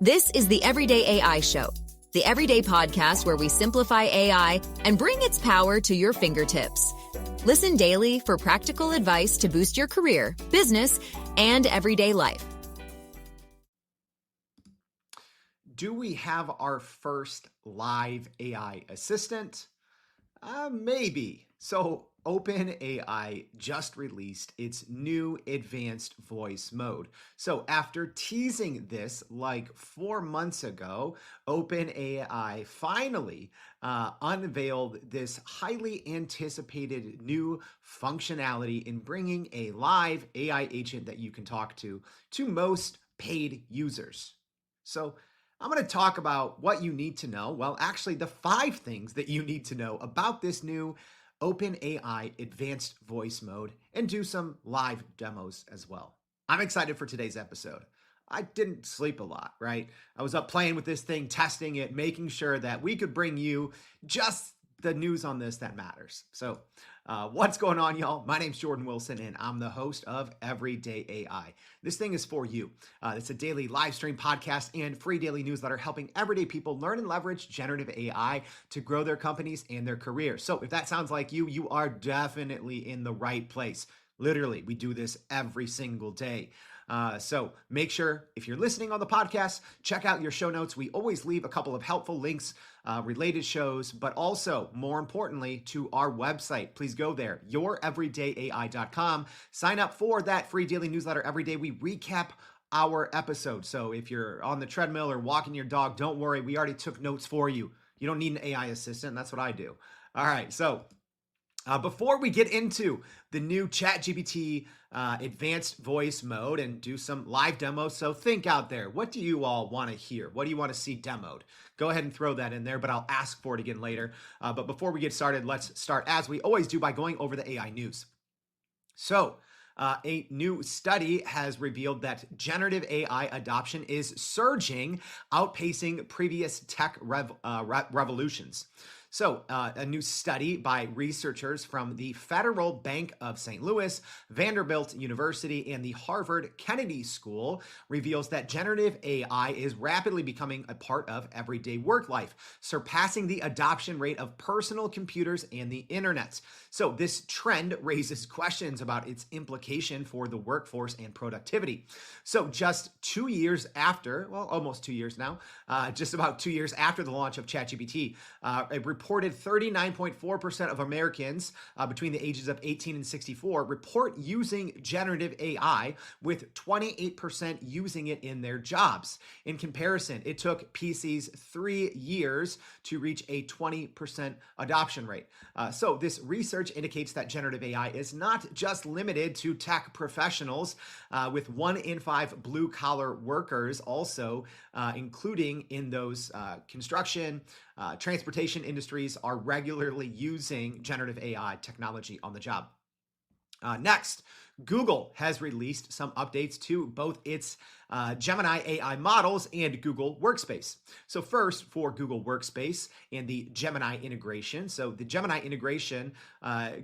This is the Everyday AI Show, the everyday podcast where we simplify AI and bring its power to your fingertips. Listen daily for practical advice to boost your career, business, and everyday life. Do we have our first live AI assistant? Maybe. So OpenAI just released its new advanced voice mode. So after teasing this like 4 months ago, OpenAI finally unveiled this highly anticipated new functionality in bringing a live AI agent that you can talk to most paid users. So I'm going to talk about what you need to know. Well, actually, the 5 things that you need to know about this new OpenAI advanced voice mode and do some live demos as well. I'm excited for today's episode. I didn't sleep a lot, right? I was up playing with this thing, testing it, making sure that we could bring you just the news on this that matters. So what's going on, y'all? My name's Jordan Wilson, and I'm the host of Everyday AI. This thing is for you. It's a daily live stream podcast and free daily newsletter helping everyday people learn and leverage generative AI to grow their companies and their careers. So if that sounds like you, you are definitely in the right place. Literally, we do this every single day. So make sure if you're listening on the podcast, check out your show notes. We always leave a couple of helpful links, related shows, but also more importantly to our website. Please go there, youreverydayai.com. Sign up for that free daily newsletter. Every day we recap our episode. So if you're on the treadmill or walking your dog, don't worry. We already took notes for you. You don't need an AI assistant. That's what I do. All right. So before we get into the new ChatGPT advanced voice mode and do some live demos, so think out there, what do you all want to hear? What do you want to see demoed? Go ahead and throw that in there, but I'll ask for it again later. But before we get started, let's start as we always do by going over the AI news. So a new study has revealed that generative AI adoption is surging, outpacing previous tech revolutions. So a new study by researchers from the Federal Bank of St. Louis, Vanderbilt University, and the Harvard Kennedy School reveals that generative AI is rapidly becoming a part of everyday work life, surpassing the adoption rate of personal computers and the internet. So this trend raises questions about its implication for the workforce and productivity. So just 2 years after, well, almost 2 years now, just about 2 years after the launch of ChatGPT, a reported 39.4% of Americans between the ages of 18 and 64 report using generative AI, with 28% using it in their jobs. In comparison, it took PC's 3 years to reach a 20% adoption rate. So this research indicates that generative AI is not just limited to tech professionals, with 1 in 5 blue-collar workers also, including in those construction, transportation industries, are regularly using generative AI technology on the job. Next, Google has released some updates to both its Gemini AI models and Google Workspace. So first, for Google Workspace and the Gemini integration. So the Gemini integration,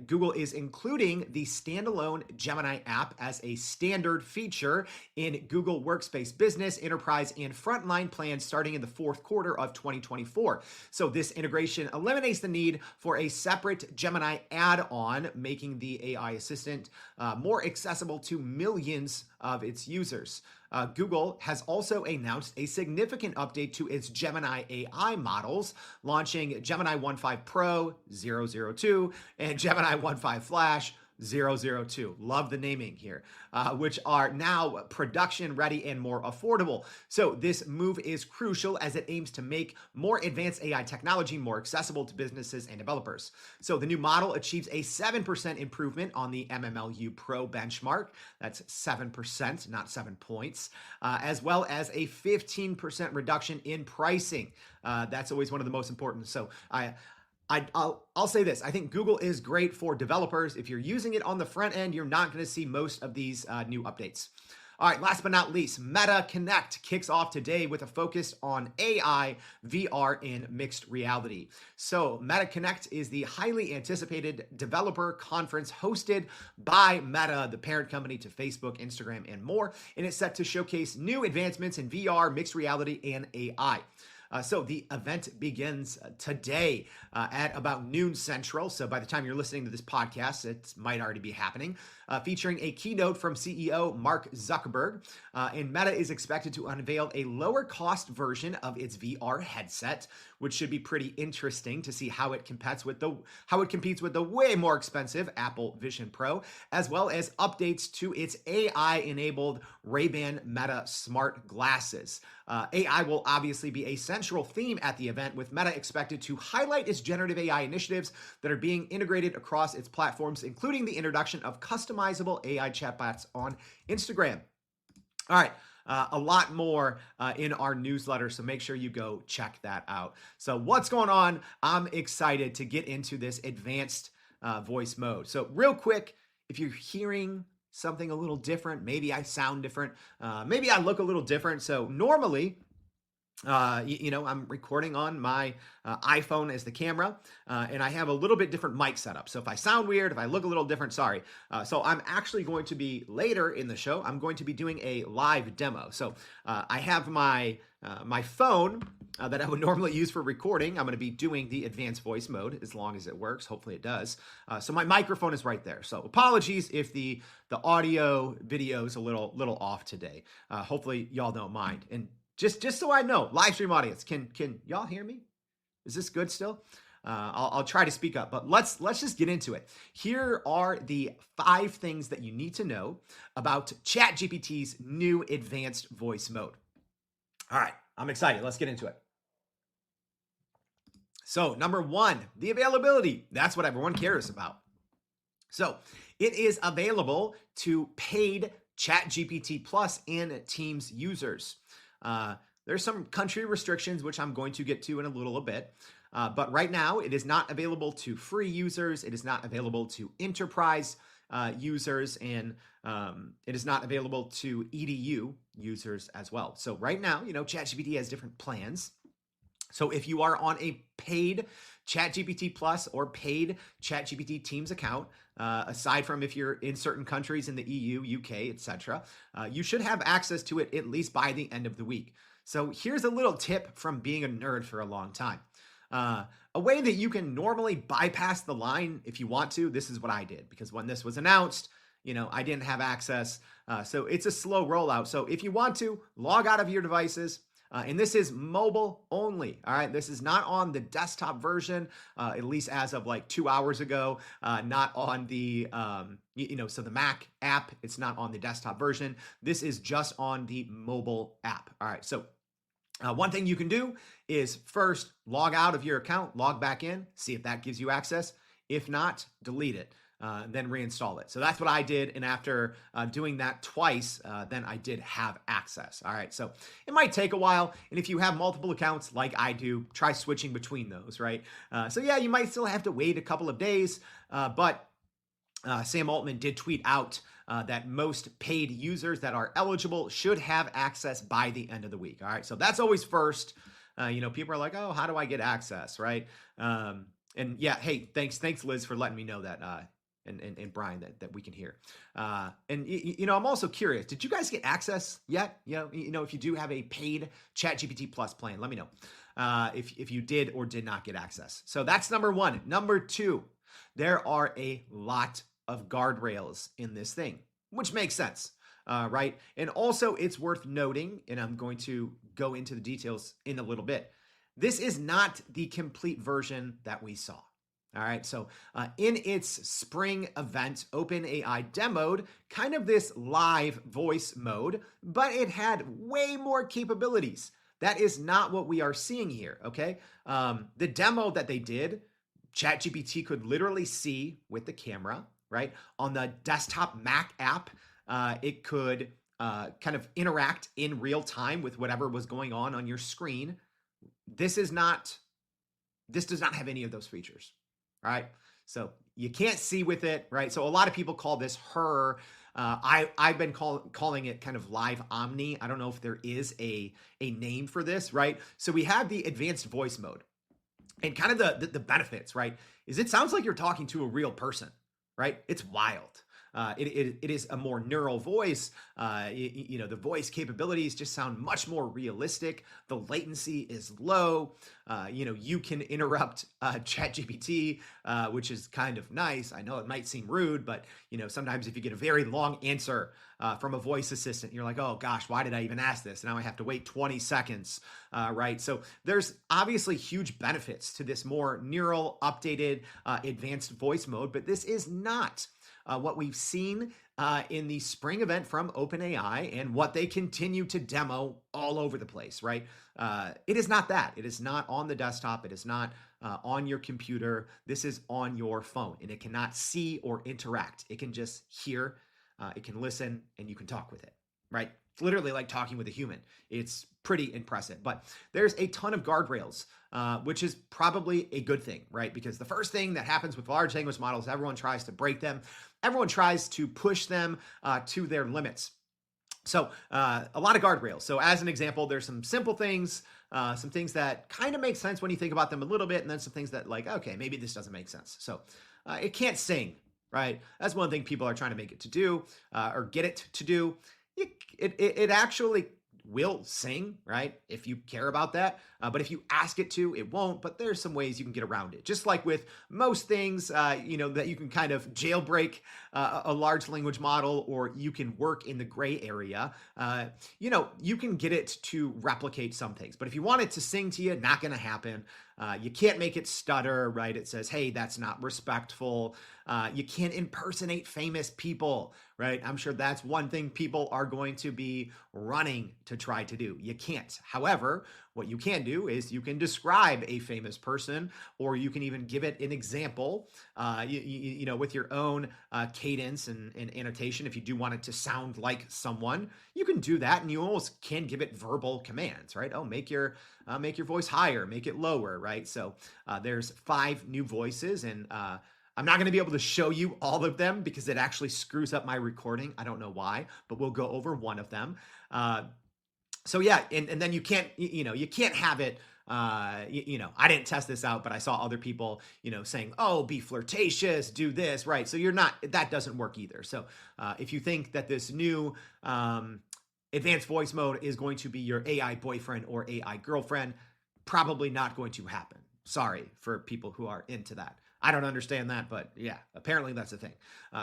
Google is including the standalone Gemini app as a standard feature in Google Workspace Business, Enterprise, and Frontline plans starting in the 4th quarter of 2024. So this integration eliminates the need for a separate Gemini add-on, making the AI assistant more accessible to millions of its users. Google has also announced a significant update to its Gemini AI models, launching Gemini 1.5 Pro 002 and Gemini 1.5 Flash 002. Love the naming here, which are now production ready and more affordable. So this move is crucial as it aims to make more advanced AI technology more accessible to businesses and developers. So the new model achieves a 7% improvement on the MMLU Pro benchmark. That's 7%, not 7 points, as well as a 15% reduction in pricing. That's always one of the most important. So I'll say this. I think Google is great for developers. If you're using it on the front end, you're not going to see most of these new updates. All right, last but not least, Meta Connect kicks off today with a focus on AI, VR, and mixed reality. So, Meta Connect is the highly anticipated developer conference hosted by Meta, the parent company to Facebook, Instagram, and more, and it's set to showcase new advancements in VR, mixed reality, and AI. So the event begins today at about noon Central. So by the time you're listening to this podcast, it might already be happening, featuring a keynote from CEO Mark Zuckerberg. And Meta is expected to unveil a lower cost version of its VR headset, which should be pretty interesting to see how it competes with the way more expensive Apple Vision Pro, as well as updates to its AI-enabled Ray-Ban Meta smart glasses. AI will obviously be a central theme at the event, with Meta expected to highlight its generative AI initiatives that are being integrated across its platforms, including the introduction of customizable AI chatbots on Instagram. All right. A lot more in our newsletter, so make sure you go check that out. So what's going on? I'm excited to get into this advanced voice mode. So real quick, if you're hearing something a little different, maybe I sound different, maybe I look a little different. So normally, I'm recording on my iPhone as the camera, and I have a little bit different mic setup. So if I sound weird, if I look a little different, sorry. So I'm actually going to be later in the show, I'm going to be doing a live demo. So I have my phone that I would normally use for recording. I'm going to be doing the advanced voice mode as long as it works. Hopefully it does. So my microphone is right there. So apologies if the audio video is a little off today. Hopefully y'all don't mind. And just so I know, live stream audience, can y'all hear me? Is this good still? I'll try to speak up, but let's just get into it. Here are the 5 things that you need to know about ChatGPT's new advanced voice mode. All right, I'm excited. Let's get into it. So number 1, the availability. That's what everyone cares about. So it is available to paid ChatGPT Plus and Teams users. There's some country restrictions, which I'm going to get to in a little bit. But right now, it is not available to free users. It is not available to enterprise users, and it is not available to EDU users as well. So right now, ChatGPT has different plans. So if you are on a paid ChatGPT Plus or paid ChatGPT Teams account, aside from if you're in certain countries in the EU, UK, etc., you should have access to it at least by the end of the week. So here's a little tip from being a nerd for a long time. A way that you can normally bypass the line if you want to, this is what I did, because when this was announced, I didn't have access. So it's a slow rollout. So if you want to, log out of your devices. And this is mobile only. All right. This is not on the desktop version, at least as of like 2 hours ago, not on the, so the Mac app, it's not on the desktop version. This is just on the mobile app. All right. So one thing you can do is first log out of your account, log back in, see if that gives you access. If not, delete it. Then reinstall it. So that's what I did. And after doing that twice, then I did have access. All right. So it might take a while. And if you have multiple accounts like I do, try switching between those, right? So yeah, you might still have to wait a couple of days. But Sam Altman did tweet out that most paid users that are eligible should have access by the end of the week. All right. So that's always first. People are like, oh, how do I get access? Right. And yeah, hey, thanks, Liz, for letting me know that. And Brian, that we can hear. And I'm also curious, did you guys get access yet? If you do have a paid ChatGPT Plus plan, let me know if you did or did not get access. So that's number 1. Number 2, there are a lot of guardrails in this thing, which makes sense, right? And also it's worth noting, and I'm going to go into the details in a little bit, this is not the complete version that we saw. All right, so in its spring event, OpenAI demoed kind of this live voice mode, but it had way more capabilities. That is not what we are seeing here, okay? The demo that they did, ChatGPT could literally see with the camera, right? On the desktop Mac app, it could kind of interact in real time with whatever was going on your screen. This does not have any of those features. Right. So you can't see with it. Right. So a lot of people call this her. I've been calling it kind of live omni. I don't know if there is a name for this, right? So we have the advanced voice mode. And kind of the benefits, right, is it sounds like you're talking to a real person, right? It's wild. It is a more neural voice. The voice capabilities just sound much more realistic. The latency is low. You can interrupt ChatGPT, which is kind of nice. I know it might seem rude, but sometimes if you get a very long answer from a voice assistant, you're like, oh gosh, why did I even ask this? Now I have to wait 20 seconds, right? So there's obviously huge benefits to this more neural, updated, advanced voice mode, but this is not what we've seen in the spring event from OpenAI and what they continue to demo all over the place, right? It is not that. It is not on the desktop. It is not on your computer. This is on your phone, and it cannot see or interact. It can just hear, it can listen, and you can talk with it, right? It's literally like talking with a human. It's pretty impressive, but there's a ton of guardrails, which is probably a good thing, right? Because the first thing that happens with large language models, everyone tries to break them. Everyone tries to push them to their limits. So a lot of guardrails. So as an example, there's some simple things, some things that kind of make sense when you think about them a little bit, and then some things that like, okay, maybe this doesn't make sense. So it can't sing, right? That's one thing people are trying to make it to do or get it to do. It actually will sing, right? If you care about that. But if you ask it to, it won't. But there's some ways you can get around it. Just like with most things, that you can kind of jailbreak a large language model, or you can work in the gray area. You can get it to replicate some things. But if you want it to sing to you, not going to happen. You can't make it stutter, right? It says, hey, that's not respectful. You can't impersonate famous people, right? I'm sure that's one thing people are going to be running to try to do. You can't. However, what you can do is you can describe a famous person, or you can even give it an example, with your own cadence and annotation. If you do want it to sound like someone, you can do that, and you almost can give it verbal commands, right? Oh, make your voice higher, make it lower, right? So there's 5 new voices, and I'm not going to be able to show you all of them because it actually screws up my recording. I don't know why, but we'll go over one of them. So yeah, and then you can't have it. I didn't test this out, but I saw other people, saying, oh, be flirtatious, do this, right? So that doesn't work either. So if you think that this new advanced voice mode is going to be your AI boyfriend or AI girlfriend, probably not going to happen. Sorry for people who are into that. I don't understand that, but yeah, apparently that's a thing.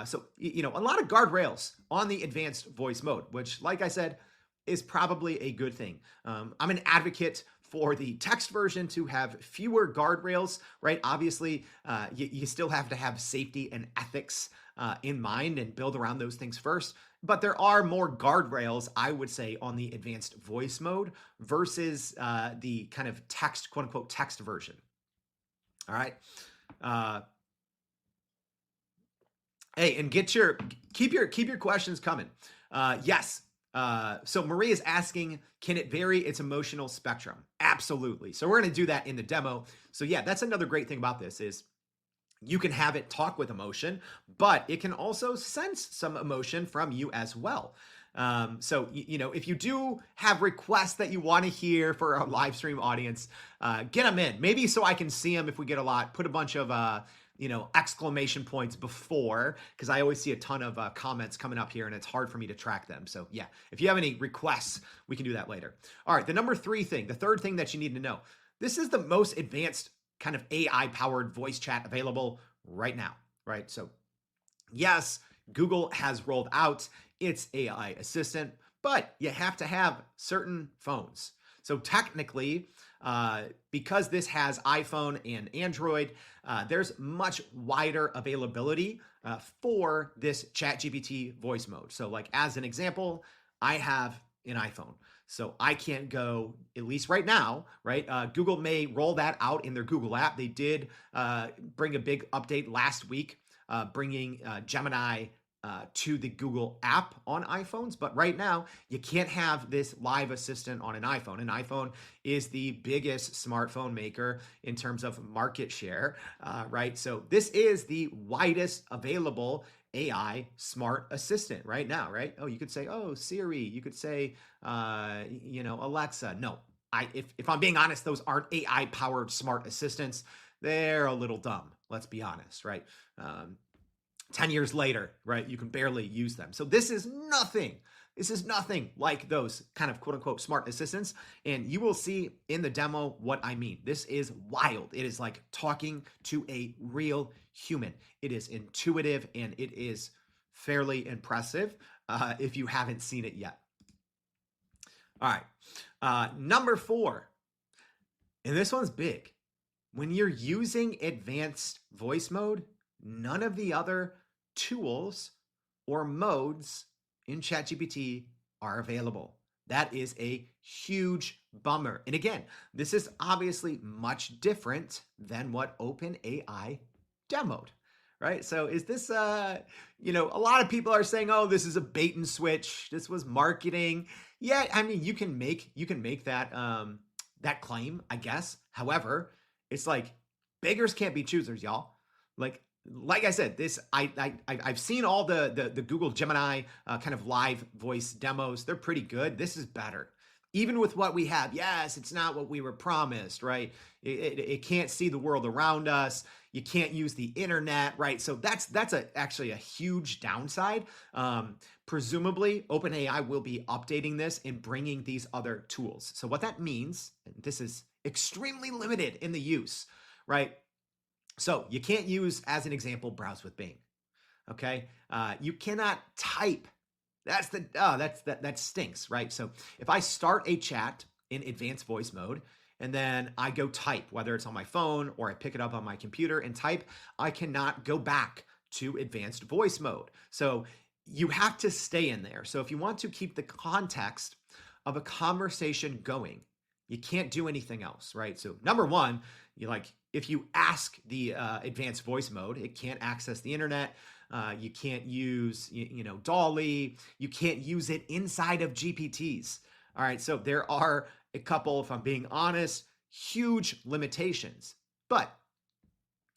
So a lot of guardrails on the advanced voice mode, which, like I said, is probably a good thing. I'm an advocate for the text version to have fewer guardrails, right? Obviously, you still have to have safety and ethics in mind and build around those things first. But there are more guardrails, I would say, on the advanced voice mode versus the kind of text, quote unquote, text version. All right. Hey, and keep your questions coming. Yes. So Marie is asking, can it vary its emotional spectrum? Absolutely. So we're going to do that in the demo. So yeah, that's another great thing about this is you can have it talk with emotion, but it can also sense some emotion from you as well. So, if you do have requests that you want to hear for our live stream audience, get them in. Maybe so I can see them if we get a lot. Put a bunch of, exclamation points before, because I always see a ton of comments coming up here and it's hard for me to track them. So yeah, if you have any requests, we can do that later. All right, the third thing that you need to know. This is the most advanced kind of AI-powered voice chat available right now, right? So yes, Google has rolled out its AI assistant, but you have to have certain phones. So technically, because this has iPhone and Android, there's much wider availability for this ChatGPT voice mode. So like as an example, I have an iPhone. So I can't go, at least right now, right? Google may roll that out in their Google app. They did bring a big update last week, bringing Gemini to the Google app on iPhones. But right now, you can't have this live assistant on an iPhone. An iPhone is the biggest smartphone maker in terms of market share, right? So this is the widest available AI smart assistant right now, right? Oh, you could say, oh, Siri. You could say, Alexa. No, if I'm being honest, those aren't AI powered smart assistants. They're a little dumb. Let's be honest, right? 10 years later, right? You can barely use them. So this is nothing. This is nothing like those kind of quote unquote smart assistants. And you will see in the demo what I mean. This is wild. It is like talking to a real human. It is intuitive and it is fairly impressive if you haven't seen it yet. All right. Number 4. And this one's big. When you're using advanced voice mode, none of the other tools or modes in ChatGPT are available. That is a huge bummer. And again, this is obviously much different than what OpenAI demoed, right? So is this, a lot of people are saying, oh, this is a bait and switch. This was marketing. Yeah, I mean, you can make that, that claim, I guess. However, it's like beggars can't be choosers, y'all. Like I said, this I've seen all the Google Gemini kind of live voice demos. They're pretty good. This is better. Even with what we have, yes, it's not what we were promised, right? It can't see the world around us. You can't use the internet, right? So that's actually a huge downside. Presumably, OpenAI will be updating this and bringing these other tools. So what that means, and this is extremely limited in the use, right? So you can't use, as an example, browse with Bing. Okay, you cannot type. That stinks, right? So if I start a chat in advanced voice mode and then I go type, whether it's on my phone or I pick it up on my computer and type, I cannot go back to advanced voice mode. So you have to stay in there. So if you want to keep the context of a conversation going, you can't do anything else, right? So number one, if you ask the advanced voice mode, it can't access the internet. You can't use, Dolly. You can't use it inside of GPTs. All right, so there are a couple, if I'm being honest, huge limitations. But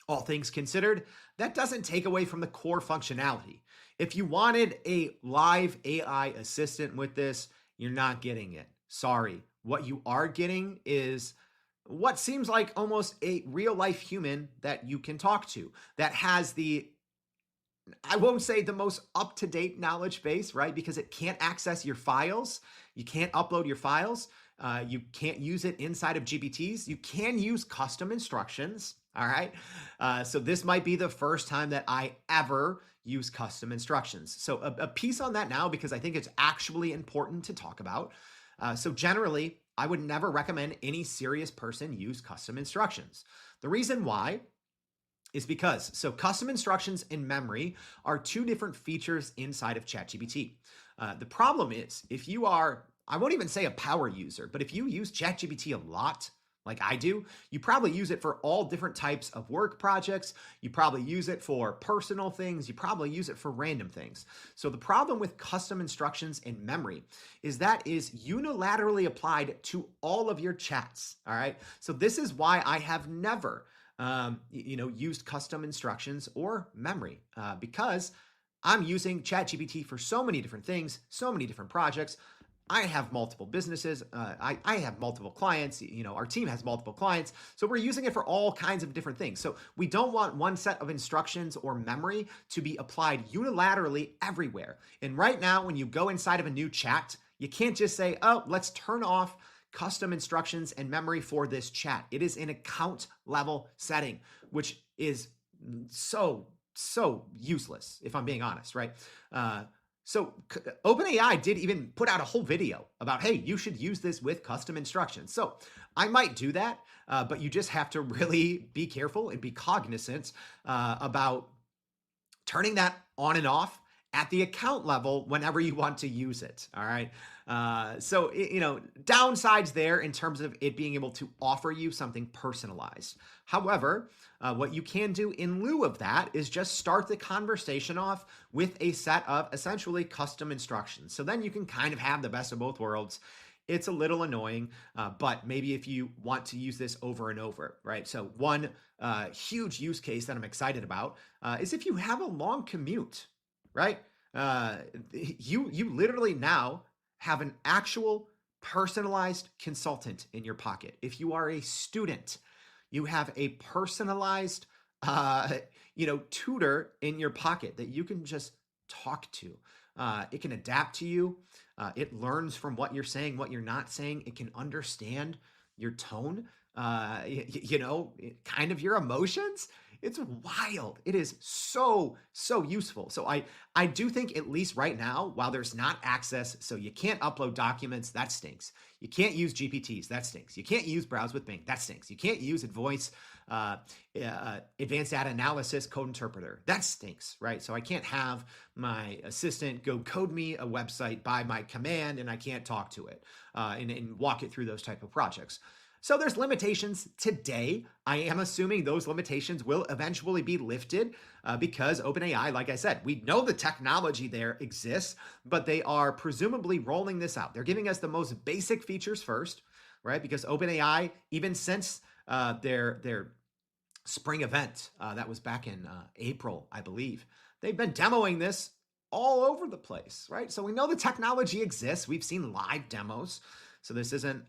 all things considered, that doesn't take away from the core functionality. If you wanted a live AI assistant with this, you're not getting it. Sorry. What you are getting is what seems like almost a real life human that you can talk to, that has I won't say the most up-to-date knowledge base, right? Because it can't access your files. You can't upload your files. You can't use it inside of GPTs. You can use custom instructions. All right. So this might be the first time that I ever use custom instructions. So a piece on that now, because I think it's actually important to talk about. So generally, I would never recommend any serious person use custom instructions. The reason why is because, custom instructions and memory are two different features inside of ChatGPT. The problem is, if you are, I won't even say a power user, but if you use ChatGPT a lot, like I do, you probably use it for all different types of work projects. You probably use it for personal things. You probably use it for random things. So the problem with custom instructions in memory is that is unilaterally applied to all of your chats. All right. So this is why I have never, used custom instructions or memory because I'm using ChatGPT for so many different things, so many different projects. I have multiple businesses. I have multiple clients. Our team has multiple clients. So we're using it for all kinds of different things. So we don't want one set of instructions or memory to be applied unilaterally everywhere. And right now, when you go inside of a new chat, you can't just say, oh, let's turn off custom instructions and memory for this chat. It is an account level setting, which is so useless, if I'm being honest, right? So OpenAI did even put out a whole video about, hey, you should use this with custom instructions. So I might do that, but you just have to really be careful and be cognizant about turning that on and off at the account level whenever you want to use it. All right. Downsides there in terms of it being able to offer you something personalized. However, what you can do in lieu of that is just start the conversation off with a set of essentially custom instructions. So then you can kind of have the best of both worlds. It's a little annoying, but maybe if you want to use this over and over, right? So one huge use case that I'm excited about is if you have a long commute. right? You literally now have an actual personalized consultant in your pocket. If you are a student, you have a personalized uh, tutor in your pocket that you can just talk to. It can adapt to you. It learns from what you're saying, what you're not saying. It can understand your tone, kind of your emotions. It's wild. It is so useful. So I do think, at least right now, while there's not access, so you can't upload documents, that stinks. You can't use GPTs, that stinks. You can't use Browse with Bing, that stinks. You can't use Advanced Data Analysis Code Interpreter, that stinks, right? So I can't have my assistant go code me a website by my command, and I can't talk to it and walk it through those type of projects. So there's limitations today. I am assuming those limitations will eventually be lifted because OpenAI, like I said, we know the technology there exists, but they are presumably rolling this out. They're giving us the most basic features first, right? Because OpenAI, even since their spring event, that was back in April, I believe, they've been demoing this all over the place, right? So we know the technology exists. We've seen live demos. So this isn't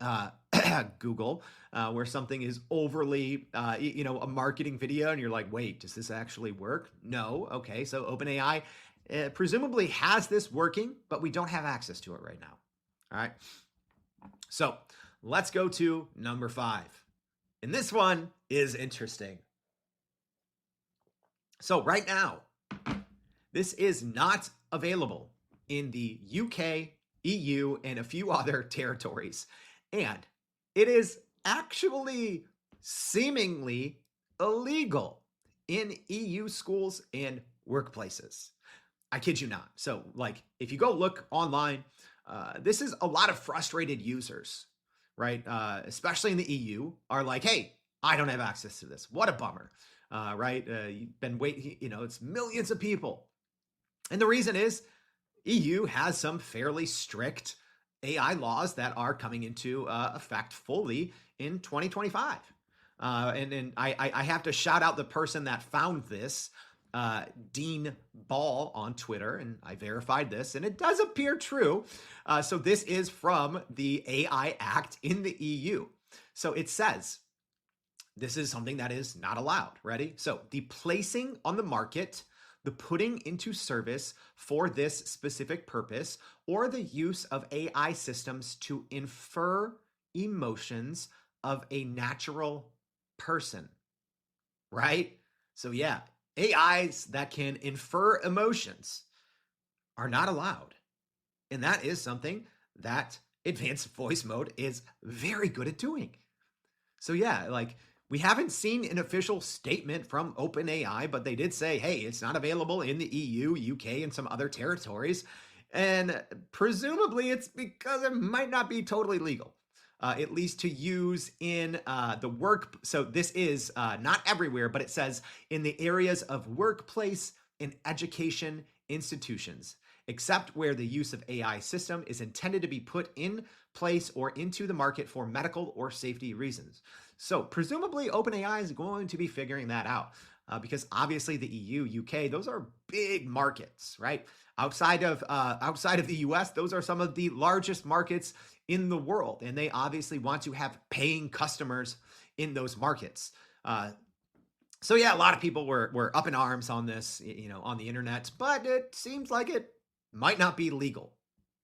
Google, where something is overly, a marketing video, and you're like, wait, does this actually work? No. Okay, so OpenAI presumably has this working, but we don't have access to it right now. All right. So let's go to number 5. And this one is interesting. So right now, this is not available in the UK, EU, and a few other territories. And it is actually seemingly illegal in EU schools and workplaces. I kid you not. So, like, if you go look online, this is a lot of frustrated users, right? Especially in the EU, are like, hey, I don't have access to this. What a bummer, right? You've been waiting, it's millions of people. And the reason is EU has some fairly strict AI laws that are coming into effect fully in 2025. And I have to shout out the person that found this, Dean Ball on Twitter, and I verified this, and it does appear true. So this is from the AI Act in the EU. So it says, this is something that is not allowed. Ready? So the placing on the market, the putting into service for this specific purpose, or the use of AI systems to infer emotions of a natural person, right? So yeah, AIs that can infer emotions are not allowed. And that is something that advanced voice mode is very good at doing. So yeah, like, we haven't seen an official statement from OpenAI, but they did say, hey, it's not available in the EU, UK, and some other territories. And presumably it's because it might not be totally legal, at least to use in the work. So this is not everywhere, but it says in the areas of workplace and education institutions, except where the use of AI system is intended to be put in place or into the market for medical or safety reasons. So presumably OpenAI is going to be figuring that out because obviously the EU, UK, those are big markets, right? Outside of the US, those are some of the largest markets in the world, and they obviously want to have paying customers in those markets. So yeah, a lot of people were up in arms on this, on the internet, but it seems like it might not be legal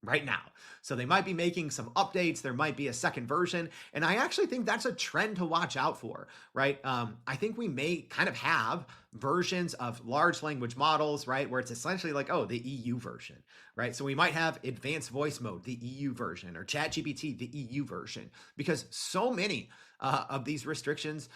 right now. So they might be making some updates. There might be a second version. And I actually think that's a trend to watch out for, right? I think we may kind of have versions of large language models, right? Where it's essentially like, oh, the EU version, right? So we might have advanced voice mode, the EU version, or ChatGPT, the EU version, because so many of these restrictions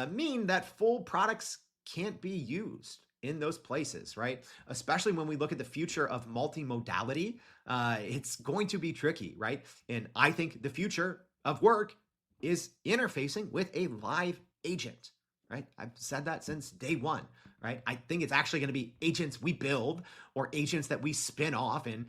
mean that full products can't be used in those places, right? Especially when we look at the future of multimodality, it's going to be tricky, right? And I think the future of work is interfacing with a live agent, right? I've said that since day one, right? I think it's actually going to be agents we build or agents that we spin off, and,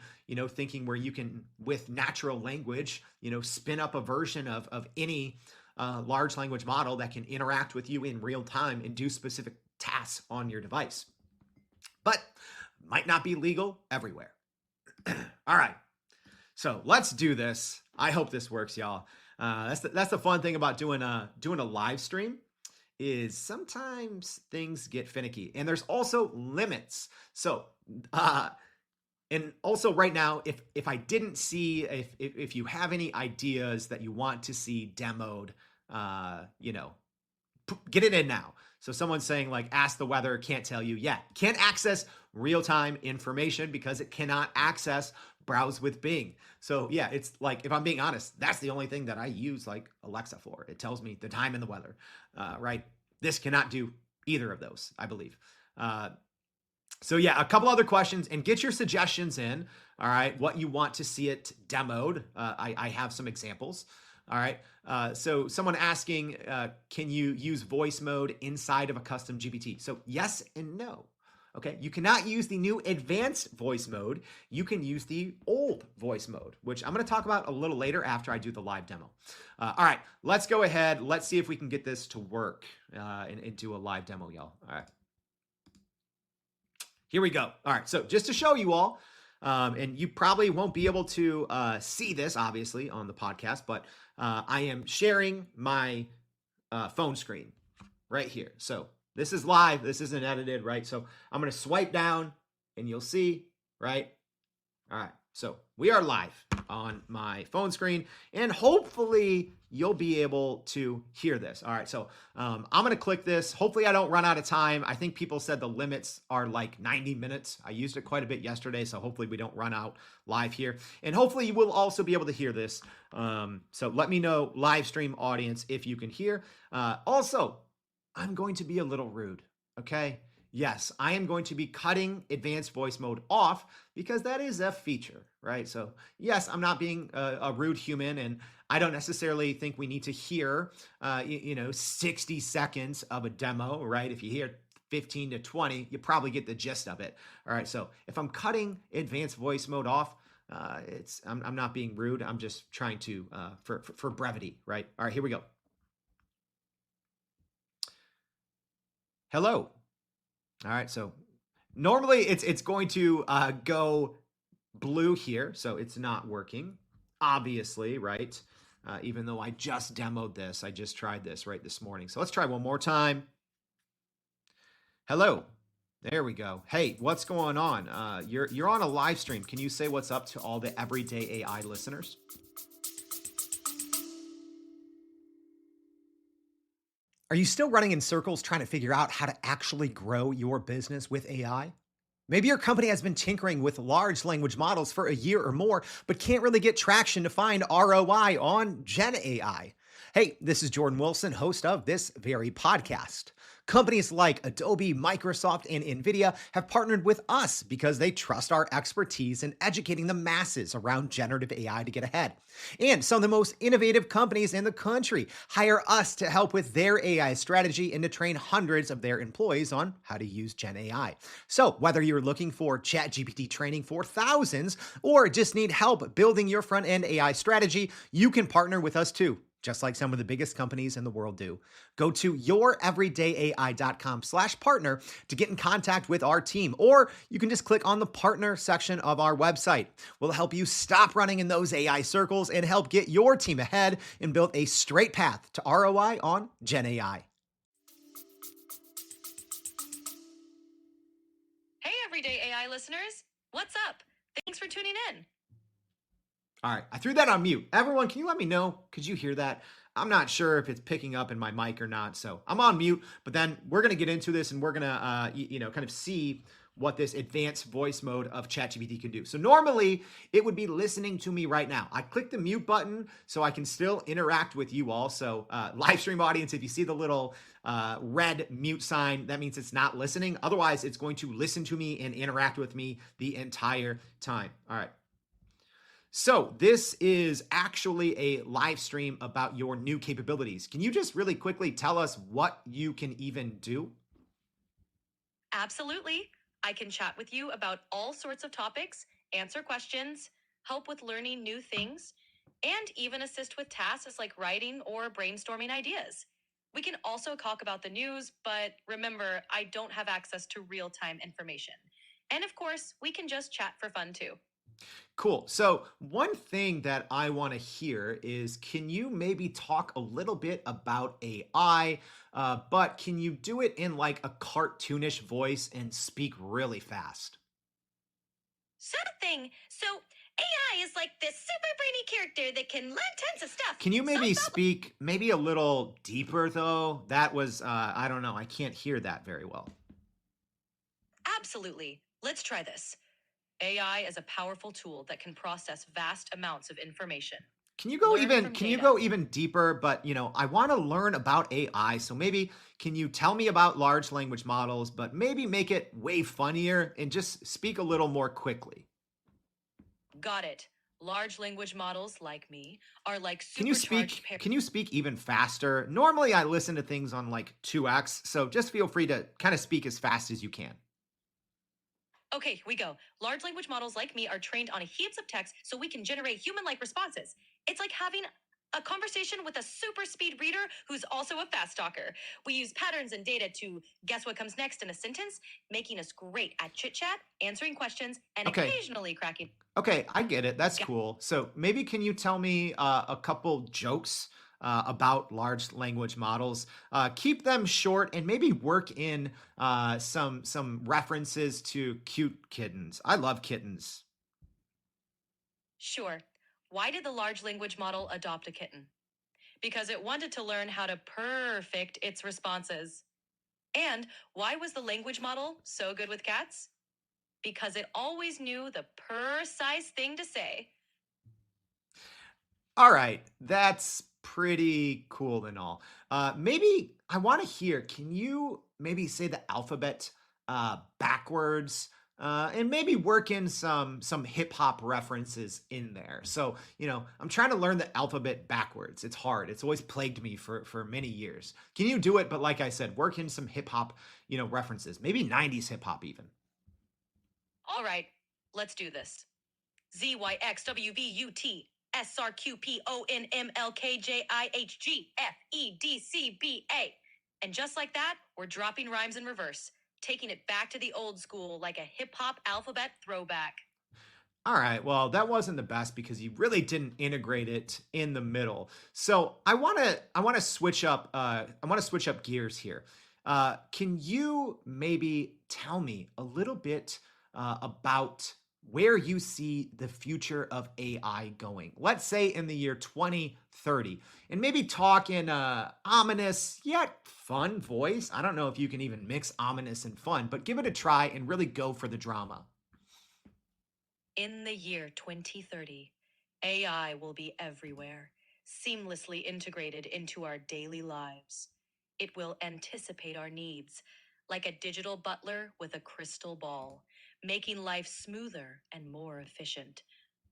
thinking where you can, with natural language, spin up a version of any large language model that can interact with you in real time and do specific tasks on your device. But Might not be legal everywhere. All right. So let's do this. I hope this works, y'all. That's the fun thing about doing a live stream is sometimes things get finicky, and there's also limits. So and also right now, if I didn't see if you have any ideas that you want to see demoed, get it in now. So someone's saying like, ask the weather, can't tell you yet. Can't access real-time information because it cannot access browse with Bing. So yeah, it's like, if I'm being honest, that's the only thing that I use like Alexa for. It tells me the time and the weather, right? This cannot do either of those, I believe. So yeah, a couple other questions and get your suggestions in. All right, what you want to see it demoed. I have some examples. All right. So someone asking, can you use voice mode inside of a custom GPT? So yes and no. Okay. You cannot use the new advanced voice mode. You can use the old voice mode, which I'm going to talk about a little later after I do the live demo. All right. Let's go ahead. Let's see if we can get this to work and do a live demo, y'all. All right. Here we go. All right. So just to show you all, and you probably won't be able to see this, obviously, on the podcast, but I am sharing my phone screen right here. So this is live. This isn't edited, right? So I'm going to swipe down and you'll see, right? All right. So we are live on my phone screen, and hopefully you'll be able to hear this. All right. So I'm going to click this. Hopefully I don't run out of time. I think people said the limits are like 90 minutes. I used it quite a bit yesterday, so hopefully we don't run out live here. And hopefully you will also be able to hear this. So let me know, live stream audience, if you can hear. Also, I'm going to be a little rude, okay? Yes, I am going to be cutting advanced voice mode off because that is a feature, right? So yes, I'm not being a rude human, and I don't necessarily think we need to hear, 60 seconds of a demo, right? If you hear 15 to 20, you probably get the gist of it. All right, so if I'm cutting advanced voice mode off, I'm not being rude. I'm just trying to for brevity, right? All right, here we go. Hello. All right, so normally it's going to go blue here, so it's not working, obviously, right? Even though I just demoed this, I just tried this right this morning. So let's try one more time. Hello. There we go. Hey, what's going on? You're on a live stream. Can you say what's up to all the Everyday AI listeners? Are you still running in circles trying to figure out how to actually grow your business with AI? Maybe your company has been tinkering with large language models for a year or more, but can't really get traction to find ROI on Gen AI. Hey, this is Jordan Wilson, host of this very podcast. Companies like Adobe, Microsoft, and NVIDIA have partnered with us because they trust our expertise in educating the masses around generative AI to get ahead. And some of the most innovative companies in the country hire us to help with their AI strategy and to train hundreds of their employees on how to use Gen AI. So whether you're looking for ChatGPT training for thousands or just need help building your front-end AI strategy, you can partner with us too, just like some of the biggest companies in the world do. Go to youreverydayai.com/partner to get in contact with our team, or you can just click on the partner section of our website. We'll help you stop running in those AI circles and help get your team ahead and build a straight path to ROI on Gen AI. Hey, Everyday AI listeners. What's up? Thanks for tuning in. All right, I threw that on mute. Everyone, can you let me know? Could you hear that? I'm not sure if it's picking up in my mic or not, so I'm on mute. But then we're gonna get into this, and we're gonna, kind of see what this advanced voice mode of ChatGPT can do. So normally it would be listening to me right now. I click the mute button so I can still interact with you all. So live stream audience, if you see the little red mute sign, that means it's not listening. Otherwise, it's going to listen to me and interact with me the entire time. All right. So this is actually a live stream about your new capabilities. Can you just really quickly tell us what you can even do? Absolutely. I can chat with you about all sorts of topics, answer questions, help with learning new things, and even assist with tasks like writing or brainstorming ideas. We can also talk about the news, but remember, I don't have access to real-time information. And of course, we can just chat for fun too. Cool. So, one thing that I want to hear is can you maybe talk a little bit about AI, but can you do it in like a cartoonish voice and speak really fast? Sure thing. So, AI is like this super brainy character that can learn tons of stuff, Can you solve maybe problems. speak maybe a little deeper though? That was, I don't know, I can't hear that very well. Absolutely. Let's try this. AI is a powerful tool that can process vast amounts of information. Learn from Can you data. go even deeper, but I want to learn about AI. So maybe can you tell me about large language models, but maybe make it way funnier and just speak a little more quickly. Got it. Large language models like me are like supercharged Can you speak even faster? Normally I listen to things on like 2x, so just feel free to kind of speak as fast as you can. Okay, here we go. Large language models like me are trained on heaps of text so we can generate human like responses. It's like having a conversation with a super speed reader who's also a fast talker. We use patterns and data to guess what comes next in a sentence, making us great at chit chat, answering questions, and Okay. occasionally cracking. Okay, I get it. That's cool. So maybe can you tell me a couple jokes about large language models? Keep them short and maybe work in some references to cute kittens. I love kittens. Sure. Why did the large language model adopt a kitten? Because it wanted to learn how to perfect its responses. And why was the language model so good with cats? Because it always knew the precise thing to say. All right, that's pretty cool and all. Maybe I want to hear. Can you maybe say the alphabet backwards, and maybe work in some hip hop references in there? So I'm trying to learn the alphabet backwards. It's hard. It's always plagued me for many years. Can you do it? But like I said, work in some hip hop references. Maybe '90s hip hop even. All right, let's do this. ZYXWVUT SRQPONMLKJIHGFEDCBA. And just like that, we're dropping rhymes in reverse, taking it back to the old school like a hip hop alphabet throwback. All right, well, that wasn't the best because you really didn't integrate it in the middle. So I want to switch up gears here. Can you maybe tell me a little bit about where you see the future of AI going? Let's say in the year 2030, and maybe talk in a ominous yet fun voice. I don't know if you can even mix ominous and fun, but give it a try and really go for the drama. In the year 2030, AI will be everywhere, seamlessly integrated into our daily lives. It will anticipate our needs, like a digital butler with a crystal ball, making life smoother and more efficient.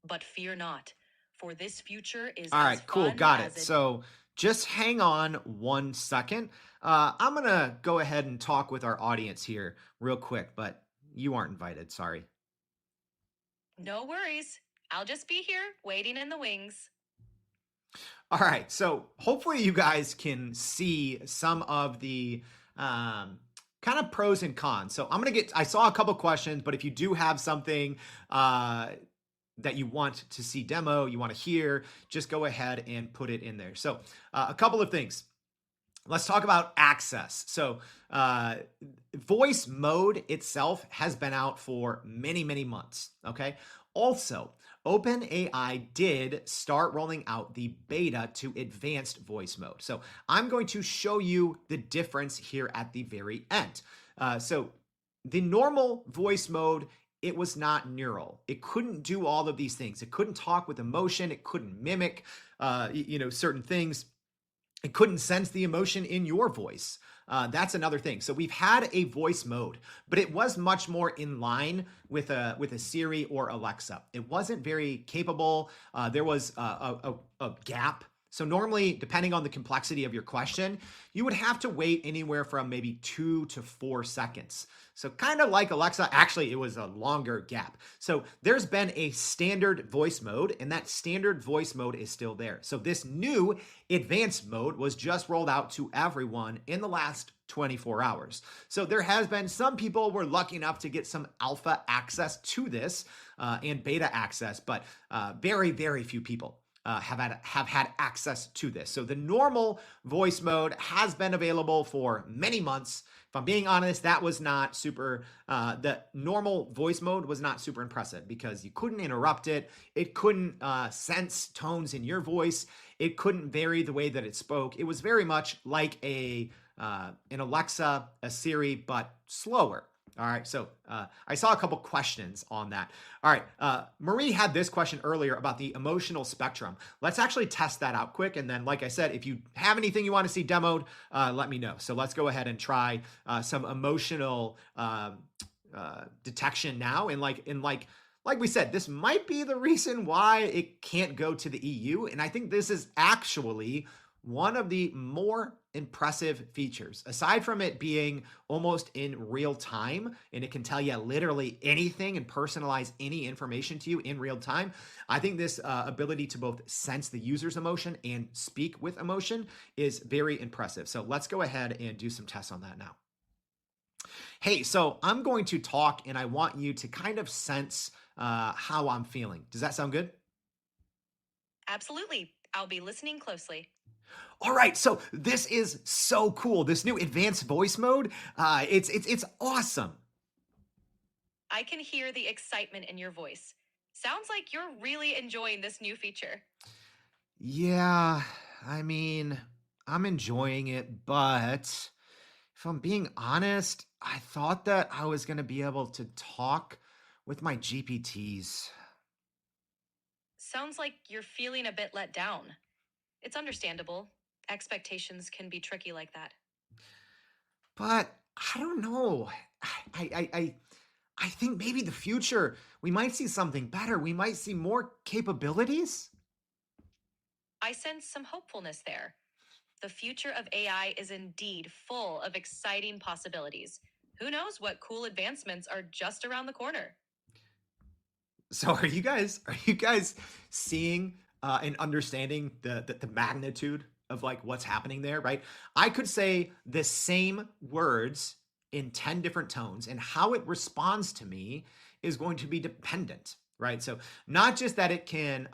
But fear not, for this future is All as right, cool, fun got it. as it. So just hang on 1 second. I'm gonna go ahead and talk with our audience here real quick, but you aren't invited. Sorry. No worries. I'll just be here waiting in the wings. All right, so hopefully you guys can see some of the kind of pros and cons. So I saw a couple questions, but if you do have something that you want to see demo, you want to hear, just go ahead and put it in there. So a couple of things. Let's talk about access. So, voice mode itself has been out for many, many months. Okay. Also, OpenAI did start rolling out the beta to advanced voice mode. So, I'm going to show you the difference here at the very end. So, the normal voice mode, it was not neural. It couldn't do all of these things. It couldn't talk with emotion. It couldn't mimic, certain things. It couldn't sense the emotion in your voice. That's another thing. So we've had a voice mode, but it was much more in line with a Siri or Alexa. It wasn't very capable. There was a gap. So normally, depending on the complexity of your question, you would have to wait anywhere from maybe 2 to 4 seconds. So kind of like Alexa, actually it was a longer gap. So there's been a standard voice mode, and that standard voice mode is still there. So this new advanced mode was just rolled out to everyone in the last 24 hours. So there has been some people were lucky enough to get some alpha access to this and beta access, but very, very few people have had access to this. So the normal voice mode has been available for many months. If I'm being honest, that was not super, the normal voice mode was not super impressive because you couldn't interrupt it. It couldn't sense tones in your voice. It couldn't vary the way that it spoke. It was very much like an Alexa, a Siri, but slower. All right, so I saw a couple questions on that. All right, Marie had this question earlier about the emotional spectrum. Let's actually test that out quick. And then, like I said, if you have anything you want to see demoed, let me know. So let's go ahead and try some emotional detection now. And like we said, this might be the reason why it can't go to the EU. And I think this is actually one of the more impressive features, aside from it being almost in real time, and it can tell you literally anything and personalize any information to you in real time. I think this ability to both sense the user's emotion and speak with emotion is very impressive. So let's go ahead and do some tests on that now. Hey, so I'm going to talk and I want you to kind of sense how I'm feeling. Does that sound good? Absolutely. I'll be listening closely. All right, so this is so cool. This new advanced voice mode, it's awesome. I can hear the excitement in your voice. Sounds like you're really enjoying this new feature. Yeah, I mean, I'm enjoying it, but if I'm being honest, I thought that I was going to be able to talk with my GPTs. Sounds like you're feeling a bit let down. It's understandable. Expectations can be tricky like that. But I don't know. I think maybe the future, we might see something better. We might see more capabilities. I sense some hopefulness there. The future of AI is indeed full of exciting possibilities. Who knows what cool advancements are just around the corner? So are you guys seeing and understanding the magnitude of like what's happening there, right? I could say the same words in 10 different tones, and how it responds to me is going to be dependent, right? So not just that it can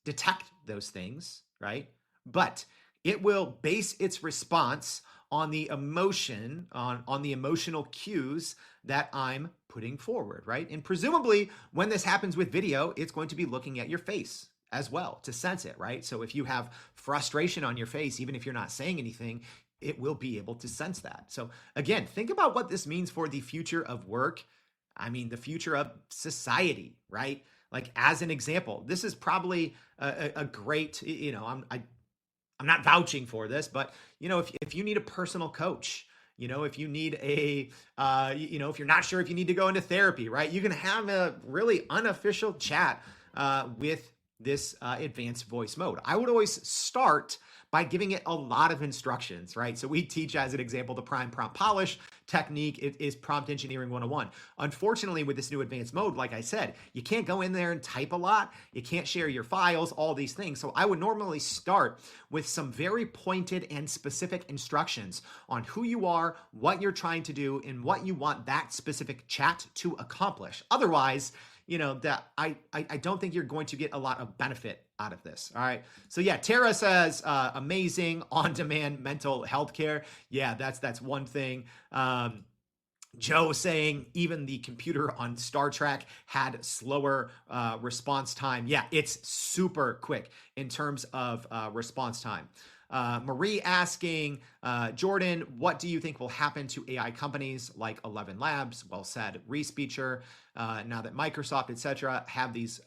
detect those things, right? But it will base its response on the emotion, on the emotional cues that I'm putting forward, right? And presumably when this happens with video, it's going to be looking at your face as well to sense it, right? So if you have frustration on your face, even if you're not saying anything, it will be able to sense that. So again, think about what this means for the future of work. I mean, the future of society, right? Like as an example, this is probably a great, I'm not vouching for this, but if you need a personal coach, if you need if you're not sure if you need to go into therapy, right? You can have a really unofficial chat with this advanced voice mode. I would always start by giving it a lot of instructions, right? So we teach, as an example, the prime prompt polish technique. It is prompt engineering 101. Unfortunately, with this new advanced mode, like I said, you can't go in there and type a lot. You can't share your files, all these things. So I would normally start with some very pointed and specific instructions on who you are, what you're trying to do, and what you want that specific chat to accomplish. Otherwise, that I don't think you're going to get a lot of benefit out of this. All right. So yeah, Tara says, amazing on-demand mental health care. Yeah, that's one thing. Joe saying even the computer on Star Trek had slower response time. Yeah, it's super quick in terms of response time. Marie asking, Jordan, what do you think will happen to AI companies like 11 Labs? Well said. Respeecher, now that Microsoft, etc., have these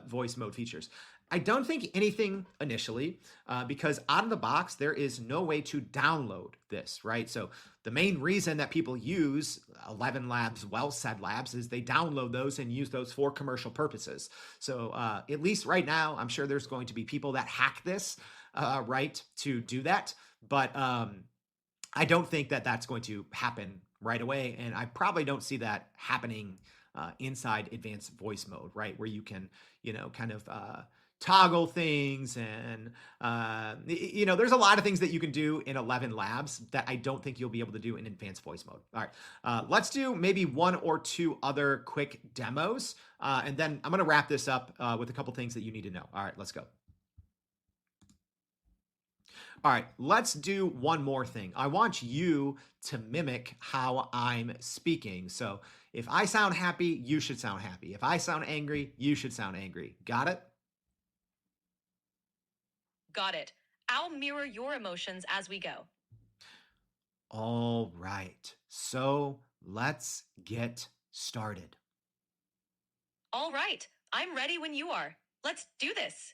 voice mode features. I don't think anything initially, because out of the box, there is no way to download this, right? So the main reason that people use 11 Labs, well said labs, is they download those and use those for commercial purposes. So at least right now, I'm sure there's going to be people that hack this, right, to do that. But I don't think that that's going to happen right away. And I probably don't see that happening inside advanced voice mode, right? Where you can, kind of toggle things and, there's a lot of things that you can do in 11 Labs that I don't think you'll be able to do in advanced voice mode. All right, let's do maybe one or two other quick demos. And then I'm going to wrap this up with a couple things that you need to know. All right, let's go. All right, let's do one more thing. I want you to mimic how I'm speaking. So if I sound happy, you should sound happy. If I sound angry, you should sound angry. Got it? Got it. I'll mirror your emotions as we go. All right, so let's get started. All right. I'm ready when you are. Let's do this.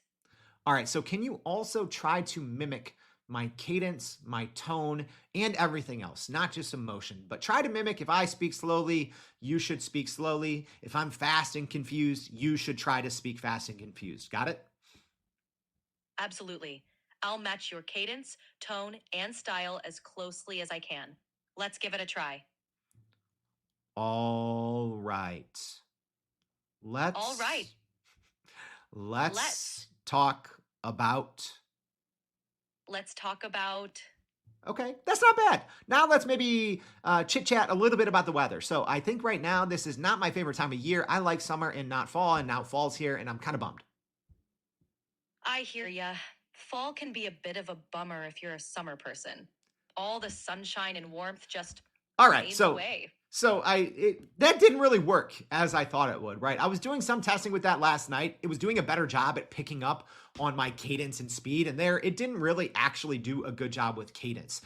All right, so can you also try to mimic my cadence, my tone, and everything else, not just emotion, but try to mimic if I speak slowly, you should speak slowly. If I'm fast and confused, you should try to speak fast and confused. Got it? Absolutely. I'll match your cadence, tone, and style as closely as I can. Let's give it a try. All right. All right. Let's talk about. Let's talk about. Okay, that's not bad. Now let's maybe chit chat a little bit about the weather. So I think right now this is not my favorite time of year. I like summer and not fall, and now fall's here, and I'm kind of bummed. I hear ya. Fall can be a bit of a bummer if you're a summer person. All the sunshine and warmth just All right, fades so away. That didn't really work as I thought it would, right? I was doing some testing with that last night. It was doing a better job at picking up on my cadence and speed, and it didn't really actually do a good job with cadence.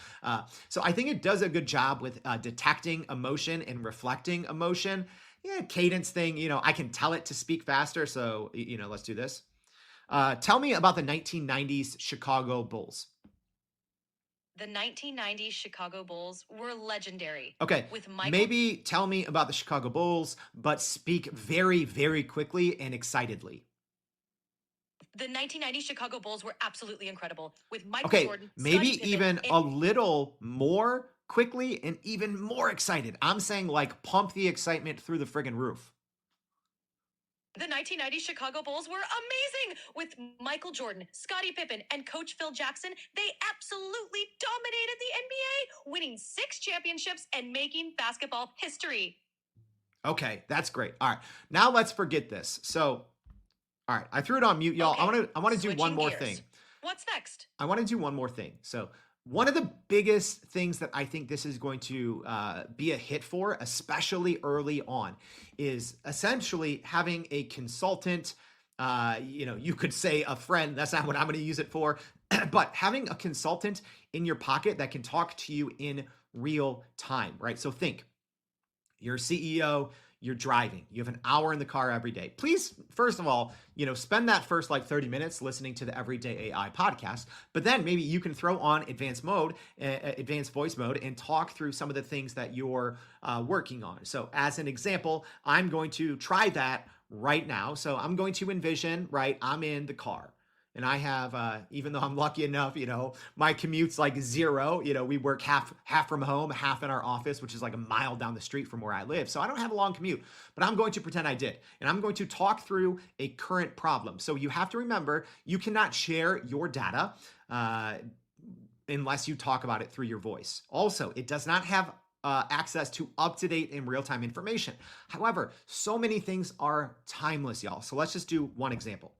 So I think it does a good job with detecting emotion and reflecting emotion. Yeah, cadence thing, I can tell it to speak faster. So, let's do this. Tell me about the 1990s Chicago Bulls. The 1990s Chicago Bulls were legendary. Okay, maybe tell me about the Chicago Bulls, but speak very, very quickly and excitedly. The 1990s Chicago Bulls were absolutely incredible with Michael Jordan. Maybe Scottie even Pippen, a little more quickly and even more excited. I'm saying like pump the excitement through the friggin' roof. The 1990 Chicago Bulls were amazing with Michael Jordan, Scottie Pippen, and Coach Phil Jackson. They absolutely dominated the NBA, winning 6 championships and making basketball history. Okay, that's great. All right, now let's forget this. So, all right, I threw it on mute, y'all. Okay, I want to do one switching more gears. thing. What's next? I want to do one more thing. So one of the biggest things that I think this is going to be a hit for, especially early on, is essentially having a consultant, you could say a friend. That's not what I'm going to use it for, but having a consultant in your pocket that can talk to you in real time, right? So think, you're a CEO, you're driving, you have an hour in the car every day. Please, first of all, spend that first 30 minutes listening to the Everyday AI podcast, but then maybe you can throw on advanced voice mode and talk through some of the things that you're working on. So as an example, I'm going to try that right now. So I'm going to envision, right, I'm in the car. And I have, even though I'm lucky enough, my commute's like 0. We work half from home, half in our office, which is like a mile down the street from where I live. So I don't have a long commute, but I'm going to pretend I did. And I'm going to talk through a current problem. So you have to remember, you cannot share your data unless you talk about it through your voice. Also, it does not have access to up-to-date and real-time information. However, so many things are timeless, y'all. So let's just do one example.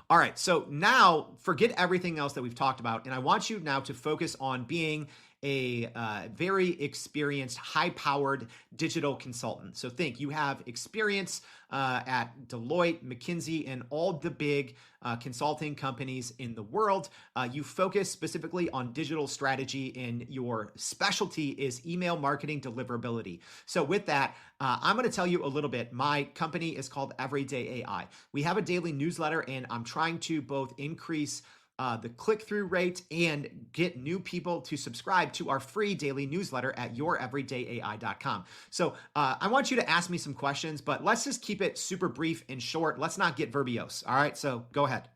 All right, so now forget everything else that we've talked about, and I want you now to focus on being a very experienced, high-powered digital consultant. So think you have experience at Deloitte, McKinsey, and all the big consulting companies in the world. You focus specifically on digital strategy, and your specialty is email marketing deliverability. So with that, I'm going to tell you a little bit. My company is called Everyday AI. We have a daily newsletter, and I'm trying to both increase the click-through rate and get new people to subscribe to our free daily newsletter at youreverydayai.com. So I want you to ask me some questions, but let's just keep it super brief and short. Let's not get verbose. All right, so go ahead.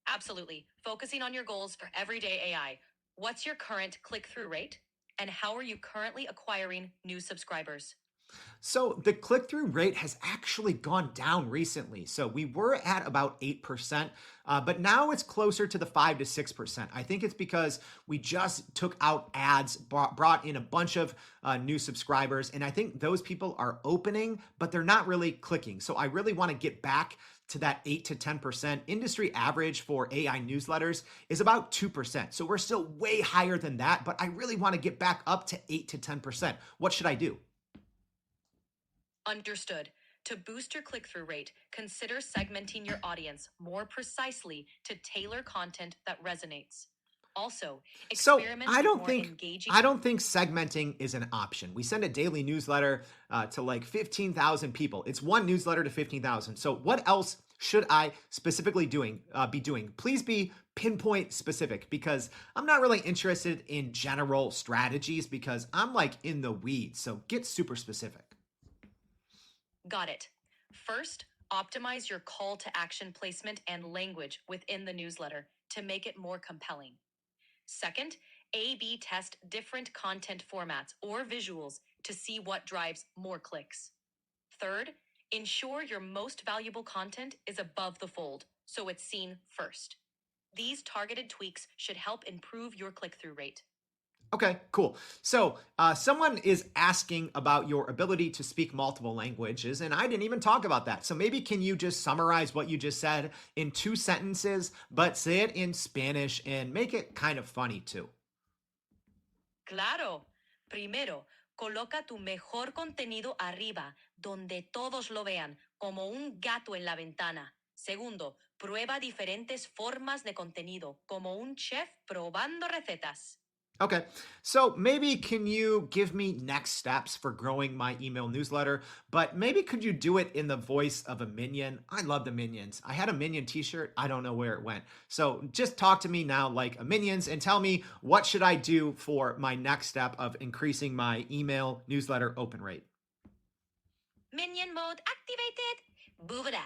Absolutely. Focusing on your goals for Everyday AI. What's your current click-through rate? And how are you currently acquiring new subscribers? So the click-through rate has actually gone down recently. So we were at about 8%, but now it's closer to the 5 to 6%. I think it's because we just took out ads, brought in a bunch of new subscribers, and I think those people are opening, but they're not really clicking. So I really want to get back to that 8 to 10%. Industry average for AI newsletters is about 2%. So we're still way higher than that, but I really want to get back up to 8 to 10%. What should I do? Understood. To boost your click-through rate, consider segmenting your audience more precisely to tailor content that resonates. Also, experiment with more engaging. I don't think segmenting is an option. We send a daily newsletter to like 15,000 people. It's one newsletter to 15,000. So what else should I specifically be doing? Please be pinpoint specific, because I'm not really interested in general strategies, because I'm like in the weeds. So get super specific. Got it. First, optimize your call to action placement and language within the newsletter to make it more compelling. Second, A/B test different content formats or visuals to see what drives more clicks. Third, ensure your most valuable content is above the fold, so it's seen first. These targeted tweaks should help improve your click-through rate. Okay, cool. So someone is asking about your ability to speak multiple languages, and I didn't even talk about that. So maybe can you just summarize what you just said in 2 sentences, but say it in Spanish and make it kind of funny too? Claro. Primero, coloca tu mejor contenido arriba, donde todos lo vean, como un gato en la ventana. Segundo, prueba diferentes formas de contenido, como un chef probando recetas. Okay, so maybe can you give me next steps for growing my email newsletter, but maybe could you do it in the voice of a minion? I love the minions. I had a minion t-shirt. I don't know where it went. So just talk to me now like a minions and tell me, what should I do for my next step of increasing my email newsletter open rate? Minion mode activated. Búbara.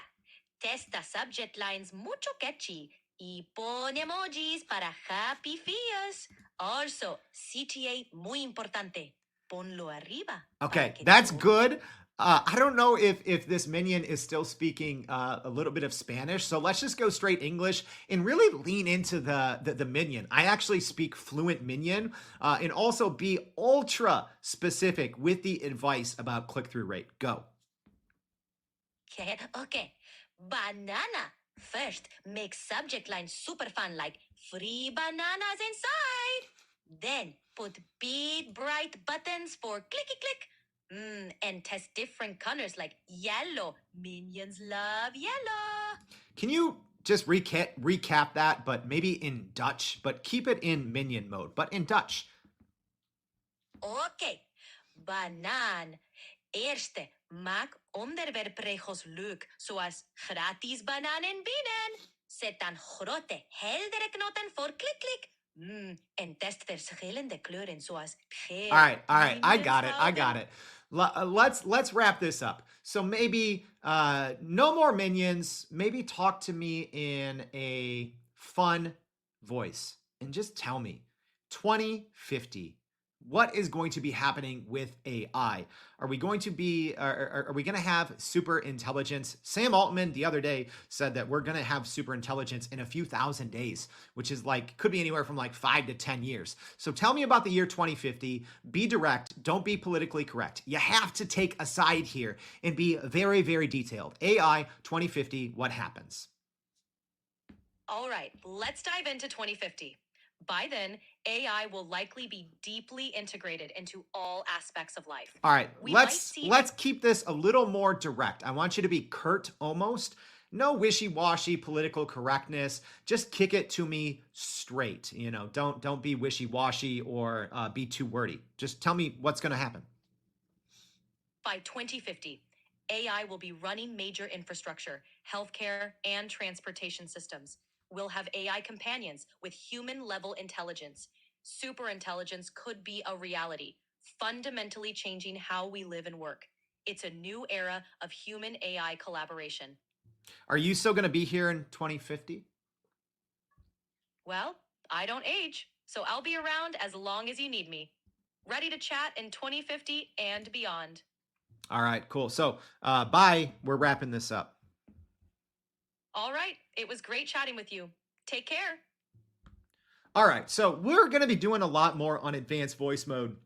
Testa subject lines mucho catchy. Y pone emojis para happy fears. Also, CTA muy importante. Ponlo arriba. Okay, that's good. I don't know if this minion is still speaking a little bit of Spanish, so let's just go straight English and really lean into the minion. I actually speak fluent minion, and also be ultra specific with the advice about click-through rate. Go. Okay. Banana. First, make subject line super fun like free bananas inside. Then, put big bright buttons for clicky click. And test different colors like yellow. Minions love yellow. Can you just recap that, but maybe in Dutch, but keep it in minion mode, but in Dutch? Okay. Banaan. Eerste, maak onderwerpregels leuk, zoals gratis banaan en bienen. Zet dan grote, heldere knoten voor klik-klik. En test verschillende kleuren, zoals geel. All right. I got it. Let's wrap this up. So maybe no more minions. Maybe talk to me in a fun voice and just tell me 2050. What is going to be happening with AI? Are we going to have super intelligence? Sam Altman the other day said that we're going to have super intelligence in a few thousand days, which is could be anywhere from 5 to 10 years. So tell me about the year 2050. Be direct. Don't be politically correct. You have to take a side here and be very, very detailed. AI 2050, what happens? All right, let's dive into 2050. By then, AI will likely be deeply integrated into all aspects of life. All right, We might let's see keep this a little more direct. I want you to be curt almost. No wishy-washy political correctness. Just kick it to me straight. Don't be wishy-washy or be too wordy. Just tell me what's going to happen. by 2050, AI will be running major infrastructure, healthcare, and transportation systems. We'll have AI companions with human-level intelligence. Superintelligence could be a reality, fundamentally changing how we live and work. It's a new era of human AI collaboration. Are you still going to be here in 2050? Well, I don't age, so I'll be around as long as you need me. Ready to chat in 2050 and beyond. All right, cool. So, bye. We're wrapping this up. All right, it was great chatting with you. Take care. All right, so we're going to be doing a lot more on advanced voice mode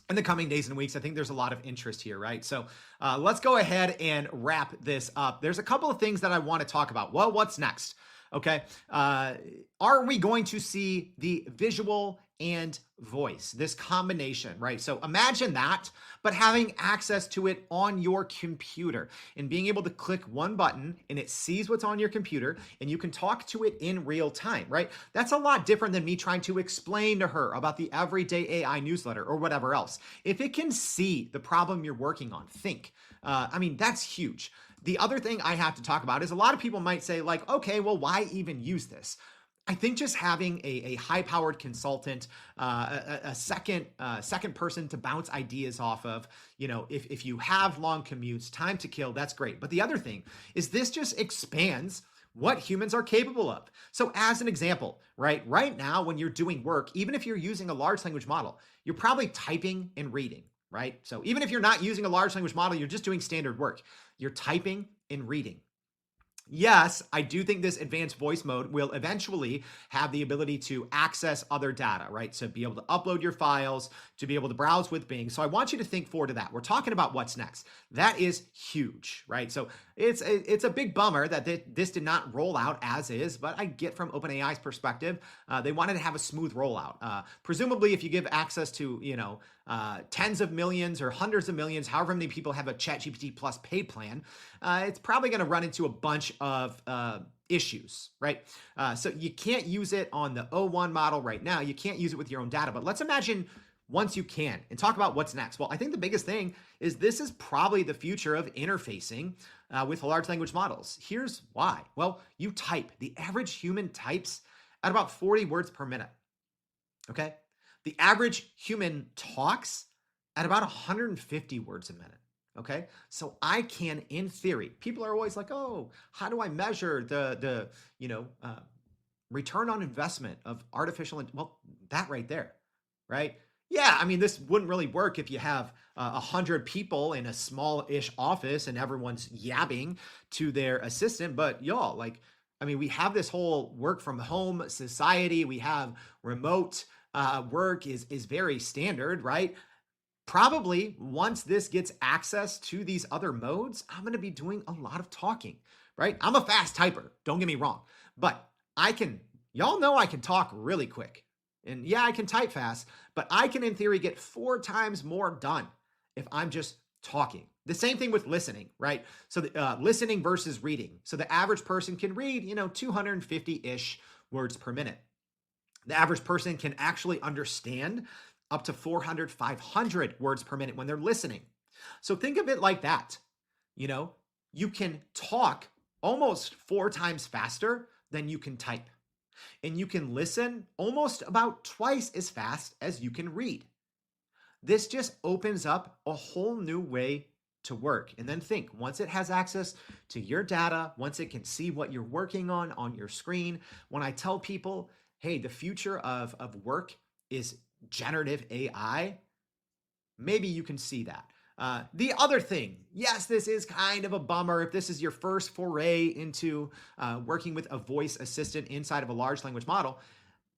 in the coming days and weeks. I think there's a lot of interest here, right? So let's go ahead and wrap this up. There's a couple of things that I want to talk about. Well, what's next? Okay. Are we going to see the visual and voice, this combination, right? So imagine that, but having access to it on your computer and being able to click one button and it sees what's on your computer and you can talk to it in real time, right? That's a lot different than me trying to explain to her about the everyday AI newsletter or whatever else. If it can see the problem you're working on, think. That's huge. The other thing I have to talk about is a lot of people might say like, okay, well, why even use this? I think just having a high-powered consultant, a second person to bounce ideas off of, if you have long commutes, time to kill, that's great. But the other thing is this just expands what humans are capable of. So as an example, right now when you're doing work, even if you're using a large language model, you're probably typing and reading, right? So even if you're not using a large language model, you're just doing standard work. You're typing and reading. Yes, I do think this advanced voice mode will eventually have the ability to access other data, right? So be able to upload your files, to be able to browse with Bing. So I want you to think forward to that. We're talking about what's next. That is huge, right? So it's a big bummer that this did not roll out as is, but I get from OpenAI's perspective, they wanted to have a smooth rollout. Presumably, if you give access to, tens of millions or hundreds of millions, however many people have a ChatGPT Plus paid plan, it's probably going to run into a bunch of issues, right? So you can't use it on the O1 model right now. You can't use it with your own data, but let's imagine once you can and talk about what's next. Well, I think the biggest thing is this is probably the future of interfacing with large language models. Here's why. Well, you type. The average human types at about 40 words per minute, okay? The average human talks at about 150 words a minute. Okay, so I can, in theory, people are always like, oh, how do I measure the return on investment of artificial? Well, that right there, right? Yeah, this wouldn't really work if you have 100 people in a small-ish office and everyone's yabbing to their assistant. But y'all, we have this whole work from home society. We have remote work is very standard, right? Probably once this gets access to these other modes, I'm going to be doing a lot of talking, right? I'm a fast typer, don't get me wrong, but y'all know I can talk really quick. And yeah, I can type fast, but I can in theory get 4 times more done if I'm just talking. The same thing with listening, right? So listening versus reading. So the average person can read, 250-ish words per minute. The average person can actually understand up to 400, 500 words per minute when they're listening. So think of it like that. You can talk almost 4 times faster than you can type. And you can listen almost about twice as fast as you can read. This just opens up a whole new way to work. And then think, once it has access to your data, once it can see what you're working on your screen, when I tell people, hey, the future of work is generative AI, maybe you can see that. The other thing, yes, this is kind of a bummer. If this is your first foray into working with a voice assistant inside of a large language model,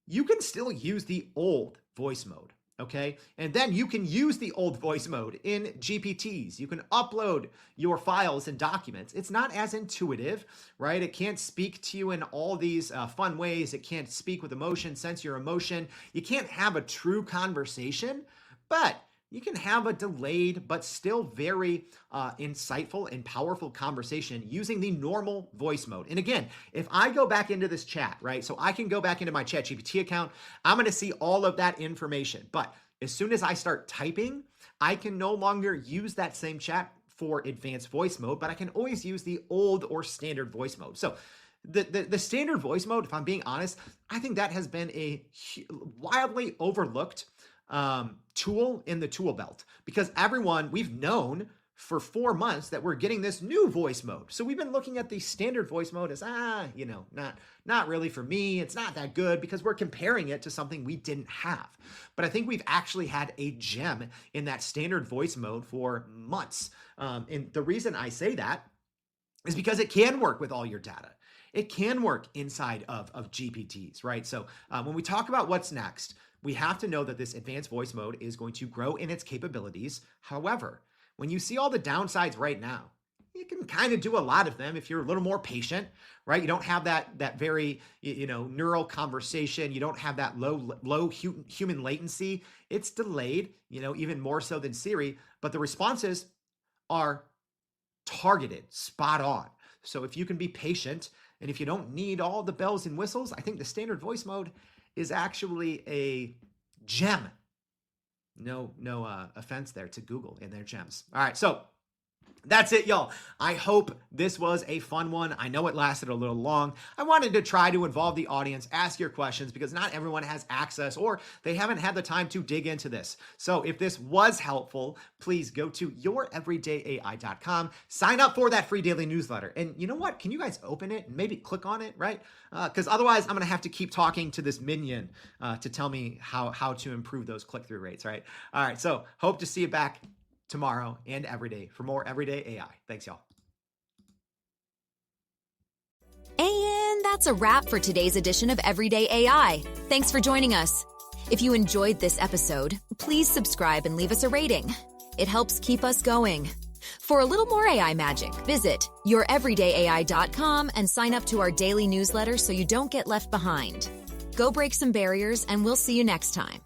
you can still use the old voice mode. Okay. And then you can use the old voice mode in GPT's. You can upload your files and documents. It's not as intuitive, right? It can't speak to you in all these fun ways. It can't speak with emotion, sense your emotion. You can't have a true conversation, but you can have a delayed but still very insightful and powerful conversation using the normal voice mode. And again, if I go back into this chat, right, so I can go back into my ChatGPT account, I'm going to see all of that information. But as soon as I start typing, I can no longer use that same chat for advanced voice mode, but I can always use the old or standard voice mode. So the standard voice mode, if I'm being honest, I think that has been a wildly overlooked tool in the tool belt, because we've known for 4 months that we're getting this new voice mode. So we've been looking at the standard voice mode as, not really for me. It's not that good, because we're comparing it to something we didn't have. But I think we've actually had a gem in that standard voice mode for months. And the reason I say that is because it can work with all your data. It can work inside of GPT's, right? So when we talk about what's next, we have to know that this advanced voice mode is going to grow in its capabilities. However, when you see all the downsides right now, you can kind of do a lot of them if you're a little more patient, right? You don't have that very, neural conversation. You don't have that low human latency. It's delayed, even more so than Siri, but the responses are targeted, spot on. So if you can be patient, and if you don't need all the bells and whistles, I think the standard voice mode is actually a gem. No offense there to Google and their gems. All right, so that's it, y'all. I hope this was a fun one. I know it lasted a little long. I wanted to try to involve the audience, ask your questions, because not everyone has access or they haven't had the time to dig into this. So if this was helpful, please go to youreverydayai.com, sign up for that free daily newsletter. And you know what? Can you guys open it and maybe click on it, right? Because otherwise I'm going to have to keep talking to this minion to tell me how to improve those click-through rates, right? All right, so hope to see you back tomorrow and every day for more Everyday AI. Thanks, y'all. And that's a wrap for today's edition of Everyday AI. Thanks for joining us. If you enjoyed this episode, please subscribe and leave us a rating. It helps keep us going. For a little more AI magic, visit youreverydayai.com and sign up to our daily newsletter so you don't get left behind. Go break some barriers, and we'll see you next time.